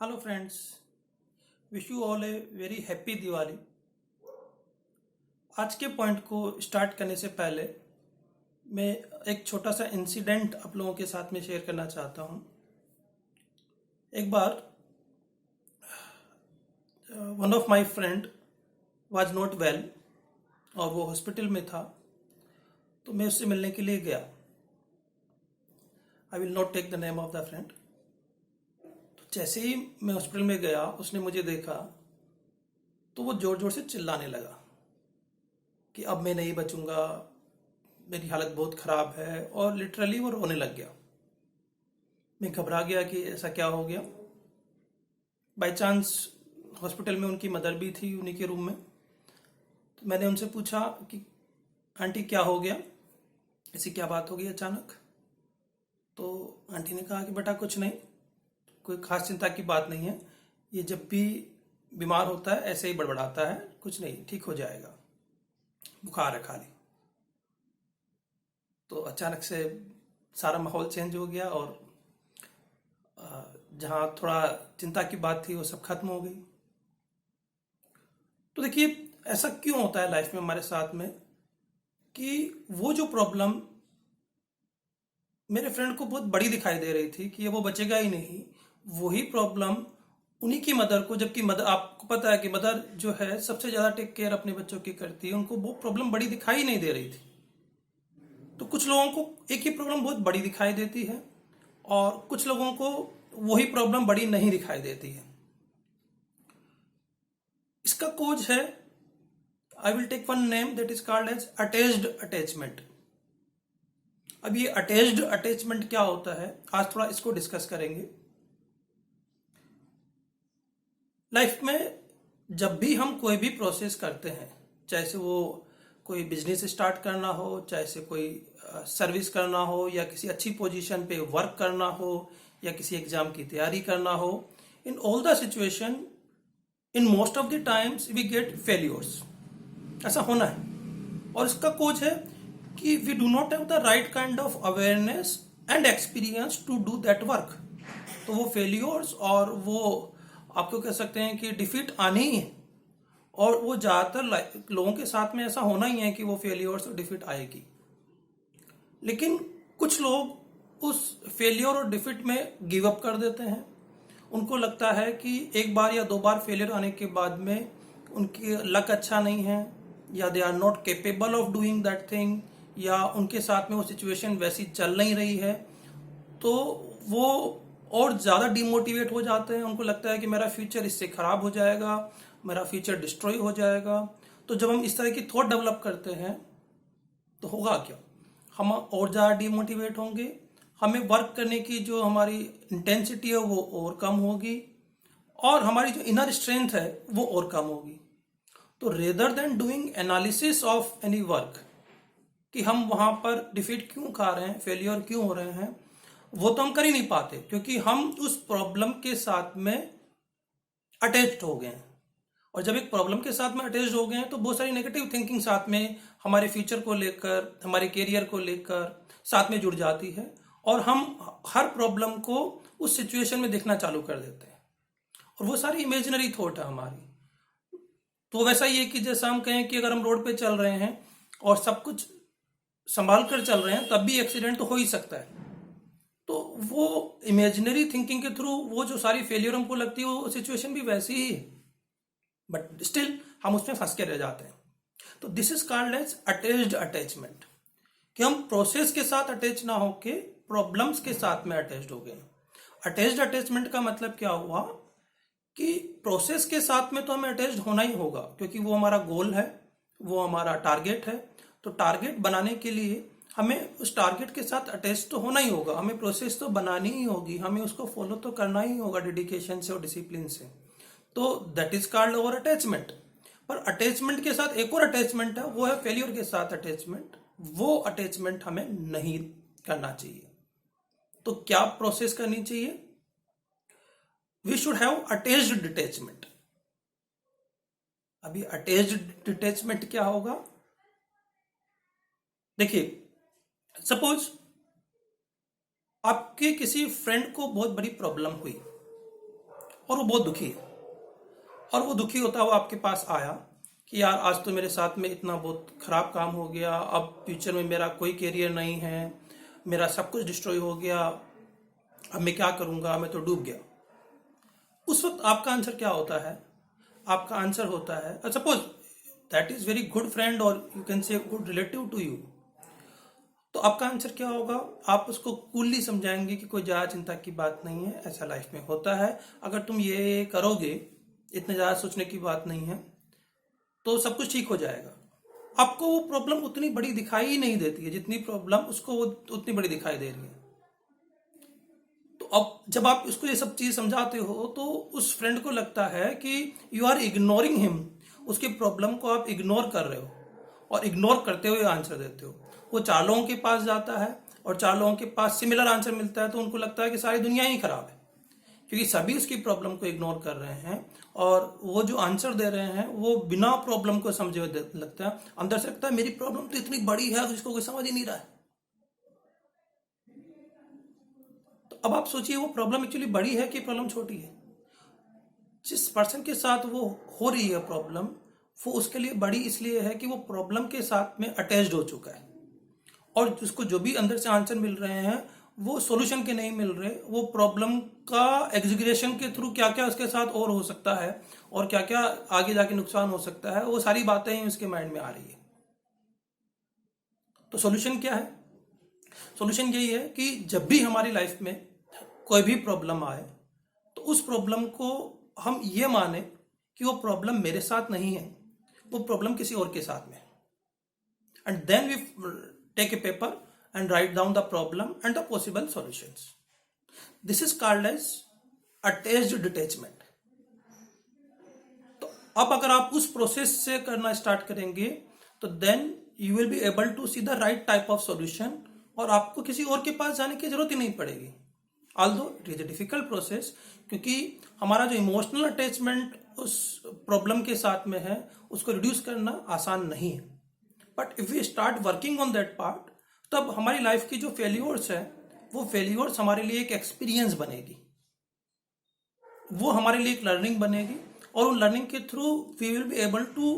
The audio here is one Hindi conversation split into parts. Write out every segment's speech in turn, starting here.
Hello friends, wish you all a very happy Diwali. आज के पॉइंट को स्टार्ट करने से पहले मैं एक छोटा सा इंसिडेंट आप लोगों के साथ में शेयर करना चाहता हूँ। एक बार one of my friend was not well और वो हॉस्पिटल में था, तो मैं उससे मिलने के लिए गया। I will not take the name of the friend. जैसे ही मैं हॉस्पिटल में गया, उसने मुझे देखा तो वो जोर जोर से चिल्लाने लगा कि अब मैं नहीं बचूंगा, मेरी हालत बहुत ख़राब है, और लिटरली वो रोने लग गया। मैं घबरा गया कि ऐसा क्या हो गया। बाय चांस हॉस्पिटल में उनकी मदर भी थी, उन्हीं के रूम में। तो मैंने उनसे पूछा कि आंटी क्या हो गया, ऐसी क्या बात हो गई अचानक। तो आंटी ने कहा कि बेटा कुछ नहीं, कोई खास चिंता की बात नहीं है, ये जब भी बीमार होता है ऐसे ही बड़बड़ाता है, कुछ नहीं, ठीक हो जाएगा, बुखार है खाली। तो अचानक से सारा माहौल चेंज हो गया और जहाँ थोड़ा चिंता की बात थी वो सब खत्म हो गई। तो देखिए, ऐसा क्यों होता है लाइफ में हमारे साथ में कि वो जो प्रॉब्लम मेरे फ्रेंड को बहुत बड़ी दिखाई दे रही थी कि ये वो बचेगा ही नहीं, वही प्रॉब्लम उन्हीं की मदर को, जबकि मदर, आपको पता है कि मदर जो है सबसे ज़्यादा टेक केयर अपने बच्चों की करती है, उनको वो प्रॉब्लम बड़ी दिखाई नहीं दे रही थी। तो कुछ लोगों को एक ही प्रॉब्लम बहुत बड़ी दिखाई देती है और कुछ लोगों को वही प्रॉब्लम बड़ी नहीं दिखाई देती है। इसका कोज है, I will take one name that is called as attached attachment. अब ये अटैच्ड अटैचमेंट क्या होता है, आज थोड़ा इसको डिस्कस करेंगे। लाइफ में जब भी हम कोई भी प्रोसेस करते हैं, चाहे से वो कोई बिजनेस स्टार्ट करना हो, चाहे से कोई सर्विस करना हो, या किसी अच्छी पोजीशन पे वर्क करना हो, या किसी एग्जाम की तैयारी करना हो, in all the situation, in most of the times we get failures. ऐसा होना है, और इसका कोच है कि we do not have the right kind of awareness and experience to do that work. तो वो फेल्योर्स और वो आपको कह सकते हैं कि डिफीट आनी ही है, और वो ज़्यादातर लोगों के साथ में ऐसा होना ही है कि वो फेलियर्स और डिफीट आएगी। लेकिन कुछ लोग उस फेलियर और डिफीट में गिव अप कर देते हैं। उनको लगता है कि एक बार या दो बार फेलियर आने के बाद में उनकी लक अच्छा नहीं है, या they are not capable of doing that thing, या उनके साथ में वो सिचुएशन वैसी चल नहीं रही है, तो वो और ज़्यादा डिमोटिवेट हो जाते हैं। उनको लगता है कि मेरा फ्यूचर इससे ख़राब हो जाएगा, मेरा फ्यूचर डिस्ट्रॉय हो जाएगा। तो जब हम इस तरह की थॉट डेवलप करते हैं तो होगा क्या, हम और ज़्यादा डिमोटिवेट होंगे, हमें वर्क करने की जो हमारी इंटेंसिटी है वो और कम होगी, और हमारी जो इनर स्ट्रेंथ है वो और कम होगी। तो rather than doing analysis of any work कि हम वहां पर डिफीट क्यों खा रहे हैं, फेलियर क्यों हो रहे हैं, वो तो हम कर ही नहीं पाते, क्योंकि हम उस प्रॉब्लम के साथ में अटैच्ड हो गए हैं। और जब एक प्रॉब्लम के साथ में अटैच्ड हो गए हैं तो बहुत सारी नेगेटिव थिंकिंग साथ में हमारे फ्यूचर को लेकर, हमारे कैरियर को लेकर साथ में जुड़ जाती है, और हम हर प्रॉब्लम को उस सिचुएशन में देखना चालू कर देते हैं, और वो सारी इमेजिनरी थॉट है हमारी। तो वैसा ही है कि जैसा हम कहें कि अगर हम रोड पे चल रहे हैं और सब कुछ संभाल कर चल रहे हैं, तब भी एक्सीडेंट तो हो ही सकता है। तो वो इमेजिनरी थिंकिंग के थ्रू वो जो सारी फेलियर हमको लगती है, वो सिचुएशन भी वैसी ही है, बट स्टिल हम उसमें फंस के रह जाते हैं। तो this is called as attached attachment, कि हम प्रोसेस के साथ अटैच ना होके प्रॉब्लम्स के साथ में अटैच्ड हो गए। अटैच्ड अटैचमेंट का मतलब क्या हुआ कि प्रोसेस के साथ में तो हमें अटैच्ड होना ही होगा, क्योंकि वो हमारा गोल है, वो हमारा टारगेट है। तो टारगेट बनाने के लिए हमें उस टारगेट के साथ अटैच तो होना ही होगा, हमें प्रोसेस तो बनानी ही होगी, हमें उसको फॉलो तो करना ही होगा डेडिकेशन से और डिसिप्लिन से। तो that is called over attachment. पर अटैचमेंट के साथ एक और अटैचमेंट है, वो है फेलियर के साथ अटैचमेंट। वो अटैचमेंट हमें नहीं करना चाहिए। तो क्या प्रोसेस करनी चाहिए? We should have attached detachment. अभी अटैच्ड डिटैचमेंट क्या होगा? देखिए, सपोज आपके किसी फ्रेंड को बहुत बड़ी प्रॉब्लम हुई और वो बहुत दुखी है, और वो दुखी होता हुआ आपके पास आया कि यार आज तो मेरे साथ में इतना बहुत खराब काम हो गया, अब फ्यूचर में मेरा कोई करियर नहीं है, मेरा सब कुछ डिस्ट्रॉय हो गया, अब मैं क्या करूंगा, मैं तो डूब गया। उस वक्त आपका आंसर क्या होता है? आपका आंसर होता है, suppose that is very good friend और you can say good relative to you, तो आपका आंसर क्या होगा? आप उसको कूलली समझाएंगे कि कोई ज्यादा चिंता की बात नहीं है, ऐसा लाइफ में होता है, अगर तुम ये करोगे, इतने ज्यादा सोचने की बात नहीं है, तो सब कुछ ठीक हो जाएगा। आपको वो प्रॉब्लम उतनी बड़ी दिखाई ही नहीं देती है जितनी प्रॉब्लम उसको वो उतनी बड़ी दिखाई दे रही है। तो अब जब आप उसको ये सब चीज समझाते हो तो उस फ्रेंड को लगता है कि यू आर इग्नोरिंग हिम, उसके प्रॉब्लम को आप इग्नोर कर रहे हो, और इग्नोर करते हुए आंसर देते हो। वो 4 लोगों के पास जाता है और 4 लोगों के पास सिमिलर आंसर मिलता है, तो उनको लगता है कि सारी दुनिया ही खराब है, क्योंकि सभी उसकी प्रॉब्लम को इग्नोर कर रहे हैं, और वो जो आंसर दे रहे हैं वो बिना प्रॉब्लम को समझे हुए लगता है। अंदर से लगता है मेरी प्रॉब्लम तो इतनी बड़ी है जिसको कोई समझ ही नहीं रहा है। तो अब आप सोचिए वो प्रॉब्लम एक्चुअली बड़ी है कि प्रॉब्लम छोटी है? जिस पर्सन के साथ वो हो रही है प्रॉब्लम, वो उसके लिए बड़ी इसलिए है कि वो प्रॉब्लम के साथ में अटैच्ड हो चुका है, और उसको जो भी अंदर से आंसर मिल रहे हैं वो सॉल्यूशन के नहीं मिल रहे, वो प्रॉब्लम का एग्जीक्यूशन के थ्रू क्या क्या उसके साथ और हो सकता है और क्या क्या आगे जाके नुकसान हो सकता है, वो सारी बातें ही उसके माइंड में आ रही है। तो सॉल्यूशन क्या है? सॉल्यूशन यही है कि जब भी हमारी लाइफ में कोई भी प्रॉब्लम आए तो उस प्रॉब्लम को हम ये माने कि वो प्रॉब्लम मेरे साथ नहीं है, वो प्रॉब्लम किसी और के साथ में है, and then we take a paper and write down the problem and the possible solutions. This is called as attached detachment. तो अब अगर आप उस प्रोसेस से करना स्टार्ट करेंगे तो then you will be able to see the right type of solution, और आपको किसी और के पास जाने की जरूरत ही नहीं पड़ेगी। Although it is a difficult process, क्योंकि हमारा जो इमोशनल अटैचमेंट उस प्रॉब्लम के साथ में है उसको रिड्यूस करना आसान नहीं है, but if we start working on that part, तब हमारी लाइफ की जो फेल्योर्स है वो फेल्योर्स हमारे लिए एक एक्सपीरियंस बनेगी, वो हमारे लिए एक लर्निंग बनेगी, और उन लर्निंग के through we will be able to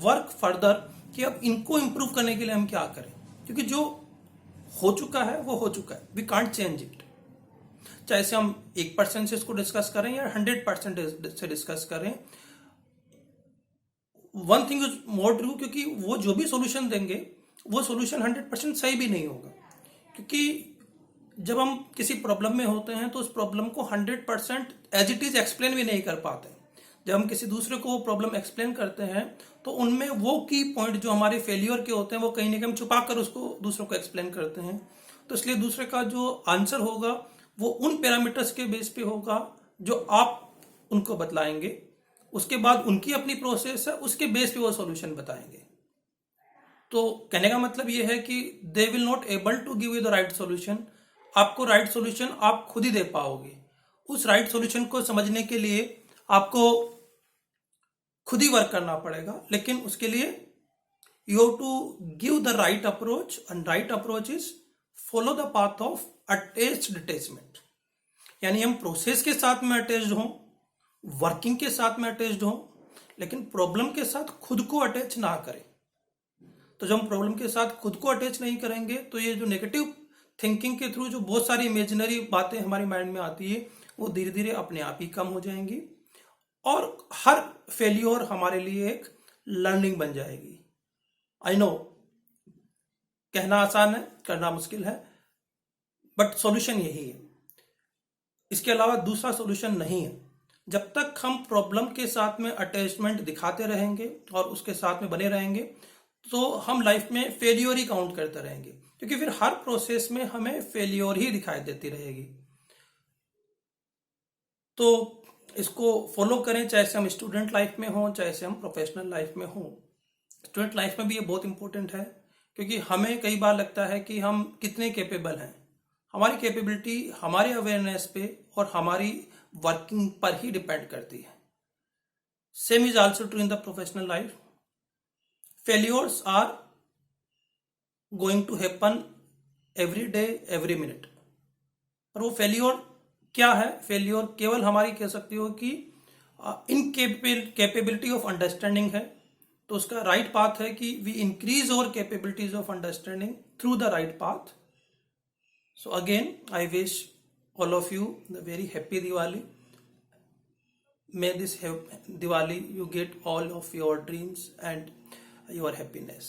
work further कि अब इनको इंप्रूव करने के लिए हम क्या करें, क्योंकि जो हो चुका है वो हो चुका है, वी कांट चेंज इट। चाहे से हम 1% से इसको डिस्कस करें या 100% से डिस्कस करें, one thing is more true, क्योंकि वो जो भी सॉल्यूशन देंगे वो सॉल्यूशन 100% सही भी नहीं होगा, क्योंकि जब हम किसी प्रॉब्लम में होते हैं तो उस प्रॉब्लम को 100% एज इट इज एक्सप्लेन भी नहीं कर पाते। जब हम किसी दूसरे को वो प्रॉब्लम एक्सप्लेन करते हैं तो उनमें वो की पॉइंट जो हमारे फेलियर के होते हैं वो कहीं ना कहीं हम छुपा कर उसको दूसरों को एक्सप्लेन करते हैं, तो इसलिए दूसरे का जो आंसर होगा वो उन पैरामीटर्स के बेस पे होगा जो आप उनको बतलाएंगे, उसके बाद उनकी अपनी प्रोसेस है, उसके बेस पे वो सॉल्यूशन बताएंगे। तो कहने का मतलब ये है कि they will not able to give you the right solution, आपको राइट सॉल्यूशन आप खुद ही दे पाओगे। उस राइट सॉल्यूशन को समझने के लिए आपको खुद ही वर्क करना पड़ेगा, लेकिन उसके लिए you have to give the right approach, and right approach is follow the path of attached detachment, यानी हम प्रोसेस के साथ में अटैच्ड हों, वर्किंग के साथ में अटैच्ड हों, लेकिन प्रॉब्लम के साथ खुद को अटैच ना करें। तो जब हम प्रॉब्लम के साथ खुद को अटैच नहीं करेंगे तो ये जो नेगेटिव थिंकिंग के थ्रू जो बहुत सारी इमेजिनरी बातें हमारी माइंड में आती है वो धीरे धीरे अपने आप ही कम हो जाएंगी, और हर फेल्योर हमारे लिए एक लर्निंग बन जाएगी। आई नो कहना आसान है, करना मुश्किल है, बट सॉल्यूशन यही है, इसके अलावा दूसरा सॉल्यूशन नहीं है। जब तक हम प्रॉब्लम के साथ में अटैचमेंट दिखाते रहेंगे और उसके साथ में बने रहेंगे तो हम लाइफ में फेलियर ही काउंट करते रहेंगे, क्योंकि फिर हर प्रोसेस में हमें फेलियर ही दिखाई देती रहेगी। तो इसको फॉलो करें, चाहे से हम स्टूडेंट लाइफ में हों, चाहे से हम प्रोफेशनल लाइफ में हों। स्टूडेंट लाइफ में भी ये बहुत इंपॉर्टेंट है, क्योंकि हमें कई बार लगता है कि हम कितने कैपेबल हैं। हमारी कैपेबिलिटी हमारे अवेयरनेस पे और हमारी वर्किंग पर ही डिपेंड करती है। Same is also true in the professional life. Failures are going to happen every day every minute, और वो फेल्योर क्या है फेल्योर? केवल हमारी कह सकती हो कि इनकेपेबिलिटी ऑफ अंडरस्टैंडिंग है। तो उसका राइट पाथ है कि we increase our capabilities of understanding through the right path. So again I wish all of you the very happy Diwali. May this Diwali you get all of your dreams and your happiness.